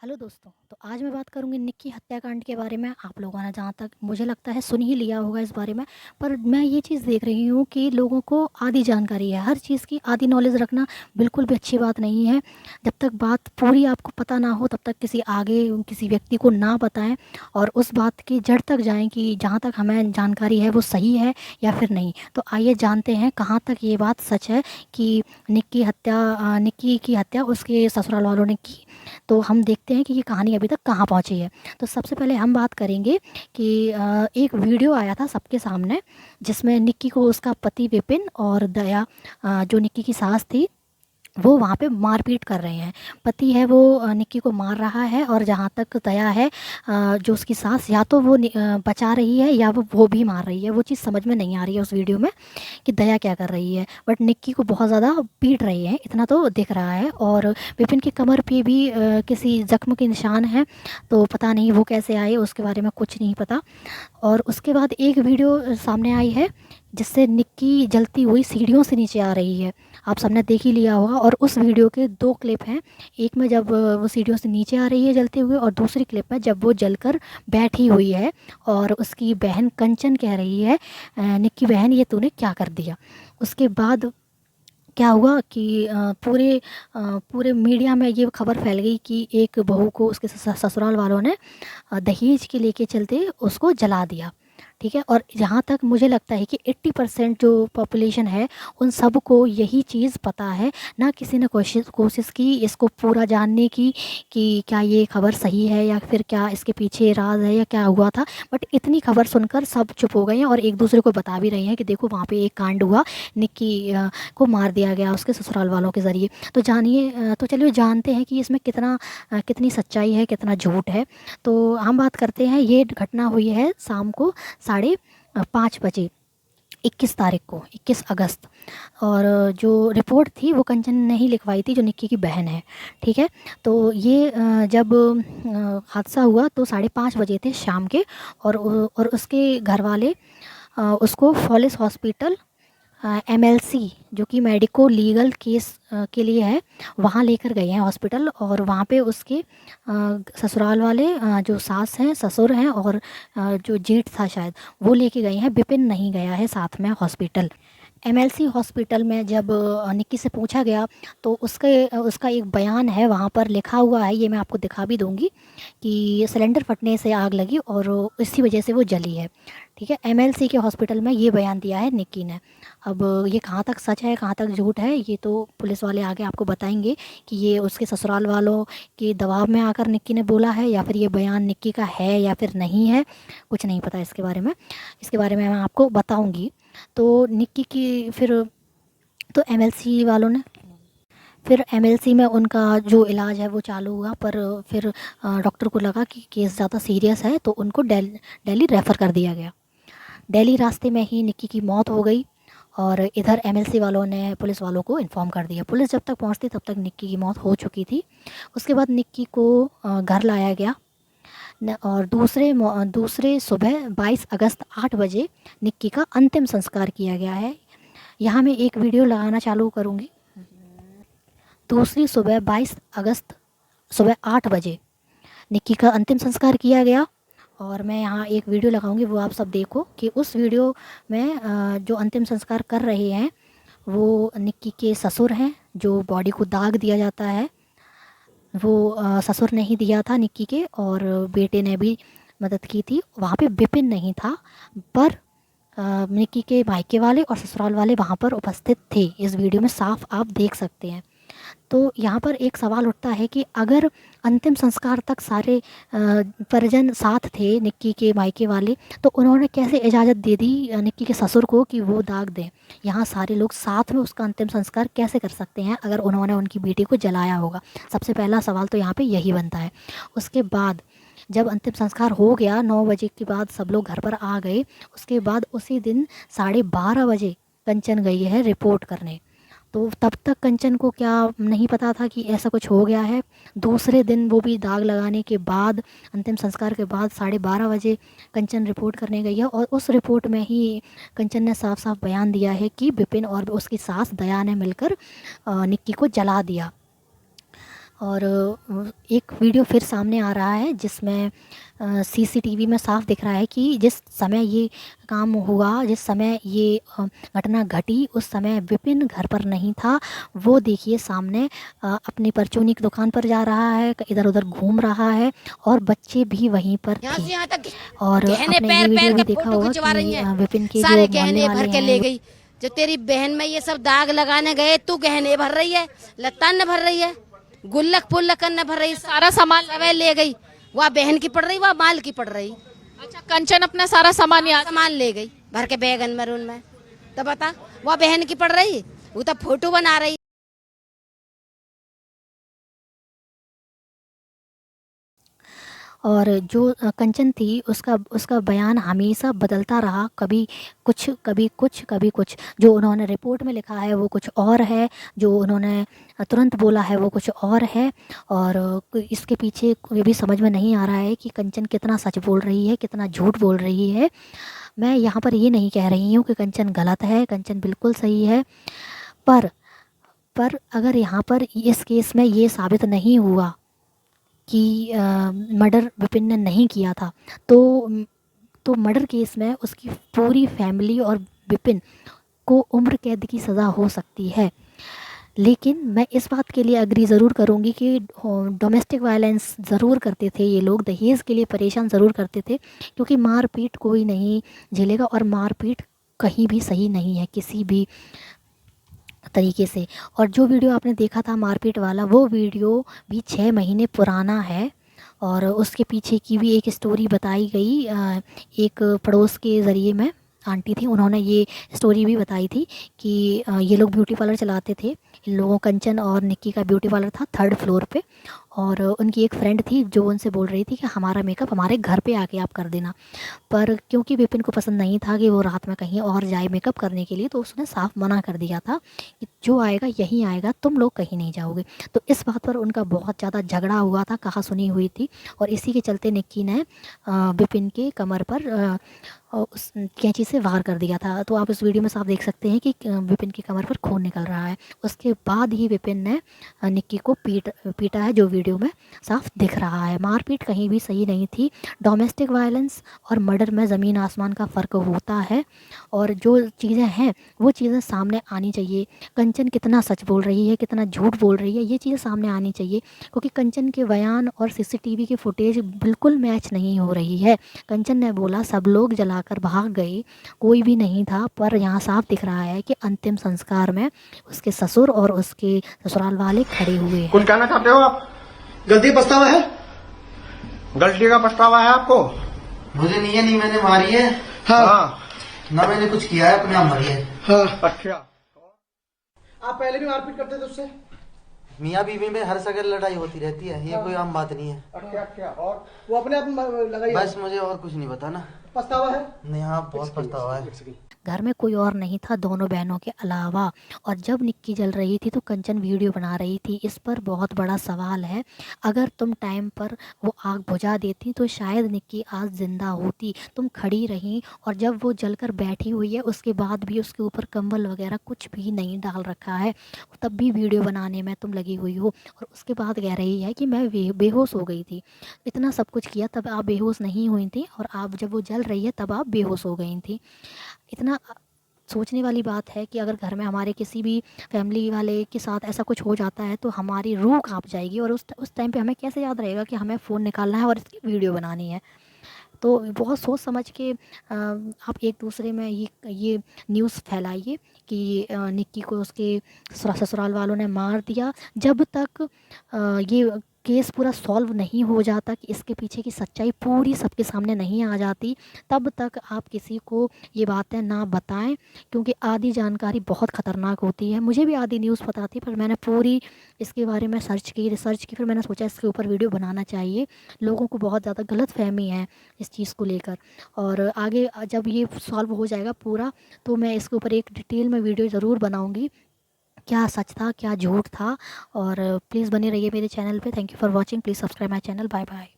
Hello दोस्तों। तो आज मैं बात करूंगी निक्की हत्याकांड के बारे में। आप लोगों ने जहाँ तक मुझे लगता है सुन ही लिया होगा इस बारे में, पर मैं ये चीज़ देख रही हूँ कि लोगों को आधी जानकारी है, हर चीज़ की आधी नॉलेज रखना बिल्कुल भी अच्छी बात नहीं है। जब तक बात पूरी आपको पता ना हो तब तक किसी आगे किसी व्यक्ति को ना बताएं और उस बात की जड़ तक जाएं कि जहाँ तक हमें जानकारी है वो सही है या फिर नहीं। तो आइए जानते हैं कहाँ तक ये बात सच है कि निक्की की हत्या उसके ससुराल वालों ने की। तो हम देखते हैं कि ये कहानी अभी तक कहाँ पहुँची है। तो सबसे पहले हम बात करेंगे कि एक वीडियो आया था सबके सामने, जिसमें निक्की को उसका पति विपिन और दया, जो निक्की की सास थी, वो वहाँ पे मारपीट कर रहे हैं। पति है वो निक्की को मार रहा है, और जहाँ तक दया है, जो उसकी सास, या तो वो बचा रही है या वो भी मार रही है। वो चीज़ समझ में नहीं आ रही है उस वीडियो में कि दया क्या कर रही है, बट निक्की को बहुत ज़्यादा पीट रही है, इतना तो दिख रहा है। और विपिन की कमर पे भी किसी जख्म के निशान हैं, तो पता नहीं वो कैसे आए, उसके बारे में कुछ नहीं पता। और उसके बाद एक वीडियो सामने आई है जिससे निक्की जलती हुई सीढ़ियों से नीचे आ रही है। आप सबने देख ही लिया होगा। और उस वीडियो के दो क्लिप हैं, एक में जब वो सीढ़ियों से नीचे आ रही है जलते हुए, और दूसरी क्लिप में जब वो जलकर बैठी हुई है और उसकी बहन कंचन कह रही है, निक्की बहन ये तूने क्या कर दिया। उसके बाद क्या हुआ कि पूरे मीडिया में ये खबर फैल गई कि एक बहू को उसके ससुराल वालों ने दहेज के लेके चलते उसको जला दिया। ठीक है। और जहाँ तक मुझे लगता है कि 80% जो पॉपुलेशन है उन सब को यही चीज़ पता है। ना किसी ने कोशिश की इसको पूरा जानने की कि क्या ये खबर सही है या फिर क्या इसके पीछे राज है या क्या हुआ था। बट इतनी खबर सुनकर सब चुप हो गए हैं और एक दूसरे को बता भी रहे हैं कि देखो वहाँ पे एक कांड हुआ, निक्की को मार दिया गया उसके ससुराल वालों के ज़रिए। तो तो चलिए जानते हैं कि इसमें कितनी सच्चाई है, कितना झूठ है। तो हम बात करते हैं, ये घटना हुई है शाम को 5:30 बजे, 21 तारीख को, 21 अगस्त। और जो रिपोर्ट थी वो कंचन ने ही लिखवाई थी, जो निक्की की बहन है। ठीक है। तो ये जब हादसा हुआ तो 5:30 बजे थे शाम के। और उसके घर वाले उसको फॉलिस हॉस्पिटल, एमएलसी, जो कि मेडिको लीगल केस के लिए है, वहाँ लेकर गए हैं हॉस्पिटल। और वहाँ पे उसके ससुराल वाले, जो सास हैं, ससुर हैं, और जो जेठ था शायद, वो लेके गए हैं। विपिन नहीं गया है साथ में हॉस्पिटल। एमएलसी हॉस्पिटल में जब निक्की से पूछा गया तो उसका एक बयान है, वहाँ पर लिखा हुआ है, ये मैं आपको दिखा भी दूँगी, कि सिलेंडर फटने से आग लगी और इसी वजह से वो जली है। ठीक है। एमएलसी के हॉस्पिटल में ये बयान दिया है निक्की ने। अब ये कहाँ तक सच है कहाँ तक झूठ है, ये तो पुलिस वाले आगे आपको बताएंगे कि ये उसके ससुराल वालों के दबाव में आकर निक्की ने बोला है या फिर ये बयान निक्की का है या फिर नहीं है। कुछ नहीं पता इसके बारे में मैं आपको बताऊंगी। तो निक्की की तो एमएलसी वालों ने फिर एमएलसी में उनका जो इलाज है वो चालू हुआ, पर फिर डॉक्टर को लगा कि केस ज़्यादा सीरियस है, तो उनको दिल्ली रेफ़र कर दिया गया। दिल्ली रास्ते में ही निक्की की मौत हो गई। और इधर एमएलसी वालों ने पुलिस वालों को इन्फॉर्म कर दिया। पुलिस जब तक पहुंचती तब तक निक्की की मौत हो चुकी थी। उसके बाद निक्की को घर लाया गया और दूसरे सुबह 22 अगस्त 8 बजे निक्की का अंतिम संस्कार किया गया है। यहाँ मैं एक वीडियो लगाना चालू करूँगी। दूसरी सुबह 22 अगस्त सुबह 8 बजे निक्की का अंतिम संस्कार किया गया। और मैं यहाँ एक वीडियो लगाऊंगी, वो आप सब देखो कि उस वीडियो में जो अंतिम संस्कार कर रहे हैं वो निक्की के ससुर हैं, जो बॉडी को दाग दिया जाता है वो ससुर ने ही दिया था निक्की के, और बेटे ने भी मदद की थी। वहाँ पे विपिन नहीं था, पर निक्की के मायके वाले और ससुराल वाले वहाँ पर उपस्थित थे। इस वीडियो में साफ आप देख सकते हैं। तो यहाँ पर एक सवाल उठता है कि अगर अंतिम संस्कार तक सारे परिजन साथ थे निक्की के मायके वाले, तो उन्होंने कैसे इजाज़त दे दी निक्की के ससुर को कि वो दाग दें। यहाँ सारे लोग साथ में उसका अंतिम संस्कार कैसे कर सकते हैं अगर उन्होंने उनकी बेटी को जलाया होगा। सबसे पहला सवाल तो यहाँ पे यही बनता है। उसके बाद जब अंतिम संस्कार हो गया, 9 बजे के बाद सब लोग घर पर आ गए। उसके बाद उसी दिन 12:30 बजे कंचन गई है रिपोर्ट करने। तो तब तक कंचन को क्या नहीं पता था कि ऐसा कुछ हो गया है। दूसरे दिन वो भी दाग लगाने के बाद, अंतिम संस्कार के बाद 12:30 बजे कंचन रिपोर्ट करने गई है। और उस रिपोर्ट में ही कंचन ने साफ साफ बयान दिया है कि विपिन और उसकी सास दया ने मिलकर निक्की को जला दिया। और एक वीडियो फिर सामने आ रहा है जिसमें सीसीटीवी में साफ दिख रहा है कि जिस समय ये काम हुआ, जिस समय ये घटना घटी, उस समय विपिन घर पर नहीं था। वो देखिए सामने अपनी परचूनी की दुकान पर जा रहा है, इधर उधर घूम रहा है और बच्चे भी वहीं पर यहाँ से थे। यहाँ तक और गहने आपने पैर ये पैर वीडियो का भी देखा फोटो होगा खिंचवा रही कि हैं। विपिन के सारे जो मोहल्ले गहने भर वाले के हैं ले गई। जो तेरी बहन में ये सब दाग लगाने गए, तू गहने भर रही है, लतान भर रही है, गुल्लक पुल्लक न भर रही, सारा सामान सब ले गई। वह बहन की पड़ रही, वह माल की पड़ रही। अच्छा, कंचन अपना सारा सामान याद सामान ले गई भर के बैगन में उनमें। तो बता, वह बहन की पड़ रही, वो तो फोटो बना रही। और जो कंचन थी उसका उसका बयान हमेशा बदलता रहा, कभी कुछ कभी कुछ कभी कुछ। जो उन्होंने रिपोर्ट में लिखा है वो कुछ और है, जो उन्होंने तुरंत बोला है वो कुछ और है। और इसके पीछे ये भी समझ में नहीं आ रहा है कि कंचन कितना सच बोल रही है, कितना झूठ बोल रही है। मैं यहाँ पर ये नहीं कह रही हूँ कि कंचन गलत है, कंचन बिल्कुल सही है। पर पर अगर यहाँ पर इस केस में ये साबित नहीं हुआ कि मर्डर विपिन ने नहीं किया था, तो मर्डर केस में उसकी पूरी फैमिली और विपिन को उम्र कैद की सज़ा हो सकती है। लेकिन मैं इस बात के लिए अग्री ज़रूर करूँगी कि डोमेस्टिक वायलेंस ज़रूर करते थे ये लोग, दहेज के लिए परेशान ज़रूर करते थे, क्योंकि मारपीट कोई नहीं झेलेगा और मारपीट कहीं भी सही नहीं है किसी भी तरीके से। और जो वीडियो आपने देखा था मारपीट वाला, वो वीडियो भी 6 महीने पुराना है और उसके पीछे की भी एक स्टोरी बताई गई। एक पड़ोस के ज़रिए में आंटी थी, उन्होंने ये स्टोरी भी बताई थी कि ये लोग ब्यूटी पार्लर चलाते थे। इन लोगों, कंचन और निक्की का ब्यूटी पार्लर था 3rd फ्लोर पे, और उनकी एक फ्रेंड थी जो उनसे बोल रही थी कि हमारा मेकअप हमारे घर पे आके आप कर देना। पर क्योंकि विपिन को पसंद नहीं था कि वो रात में कहीं और जाए मेकअप करने के लिए, तो उसने साफ मना कर दिया था कि जो आएगा यहीं आएगा, तुम लोग कहीं नहीं जाओगे। तो इस बात पर उनका बहुत ज़्यादा झगड़ा हुआ था, कहा सुनी हुई थी, और इसी के चलते निक्की ने विपिन के कमर पर उस कैंची से वार कर दिया था। तो आप इस वीडियो में साफ देख सकते हैं कि विपिन की कमर पर खून निकल रहा है। उसके बाद ही विपिन ने निक्की को पीटा है, जो वीडियो में साफ दिख रहा है। मारपीट कहीं भी सही नहीं थी। डोमेस्टिक वायलेंस और मर्डर में ज़मीन आसमान का फ़र्क होता है, और जो चीज़ें हैं वो चीज़ें सामने आनी चाहिए। कंचन कितना सच बोल रही है, कितना झूठ बोल रही है, ये चीज़ें सामने आनी चाहिए, क्योंकि कंचन के बयान और सीसीटीवी की फुटेज बिल्कुल मैच नहीं हो रही है। कंचन ने बोला सब लोग जलाकर भाग गए, कोई भी नहीं था, पर यहाँ साफ दिख रहा है कि अंतिम संस्कार में उसके ससुर और उसके ससुराल वाले खड़े हुए हैं। कुछ कहना चाहते हो आप? गलती पछतावा है? गलती का पछतावा है आपको? मुझे नहीं है, नहीं मैंने मारी है। हाँ। ना मैंने कुछ किया है, अपने आप मारी है। हाँ। अच्छा, आप पहले भी मारपीट करते थे उससे? मियाँ बीवी में हर जगह लड़ाई होती रहती है, ये कोई आम बात नहीं है। अच्छा अच्छा। और वो अपने आप लगाई? बस मुझे और कुछ नहीं पता ना। पछतावा है? नहीं, हाँ बहुत पछतावा है। घर में कोई और नहीं था दोनों बहनों के अलावा, और जब निक्की जल रही थी तो कंचन वीडियो बना रही थी। इस पर बहुत बड़ा सवाल है, अगर तुम टाइम पर वो आग बुझा देती तो शायद निक्की आज ज़िंदा होती। तुम खड़ी रहीं, और जब वो जलकर बैठी हुई है उसके बाद भी उसके ऊपर कंबल वगैरह कुछ भी नहीं डाल रखा है, तब भी वीडियो बनाने में तुम लगी हुई हो, और उसके बाद कह रही है कि मैं बेहोश हो गई थी। इतना सब कुछ किया तब आप बेहोश नहीं हुई थी, और आप जब वो जल रही है तब आप बेहोश हो गई थी। इतना सोचने वाली बात है कि अगर घर में हमारे किसी भी फैमिली वाले के साथ ऐसा कुछ हो जाता है तो हमारी रूह कांप जाएगी, और उस टाइम पे हमें कैसे याद रहेगा कि हमें फ़ोन निकालना है और इसकी वीडियो बनानी है। तो बहुत सोच समझ के आप एक दूसरे में ये न्यूज़ फैलाइए कि निक्की को उसके ससुराल वालों ने मार दिया। जब तक ये केस पूरा सॉल्व नहीं हो जाता, कि इसके पीछे की सच्चाई पूरी सबके सामने नहीं आ जाती, तब तक आप किसी को ये बातें ना बताएं, क्योंकि आधी जानकारी बहुत ख़तरनाक होती है। मुझे भी आधी न्यूज़ पता थी, पर मैंने पूरी इसके बारे में रिसर्च की, फिर मैंने सोचा इसके ऊपर वीडियो बनाना चाहिए। लोगों को बहुत ज़्यादा गलतफहमी है इस चीज़ को लेकर, और आगे जब ये सॉल्व हो जाएगा पूरा तो मैं इसके ऊपर एक डिटेल में वीडियो ज़रूर बनाऊँगी, क्या सच था क्या झूठ था। और प्लीज़ बने रहिए मेरे चैनल पे। Thank you for watching, please subscribe my channel. Bye bye.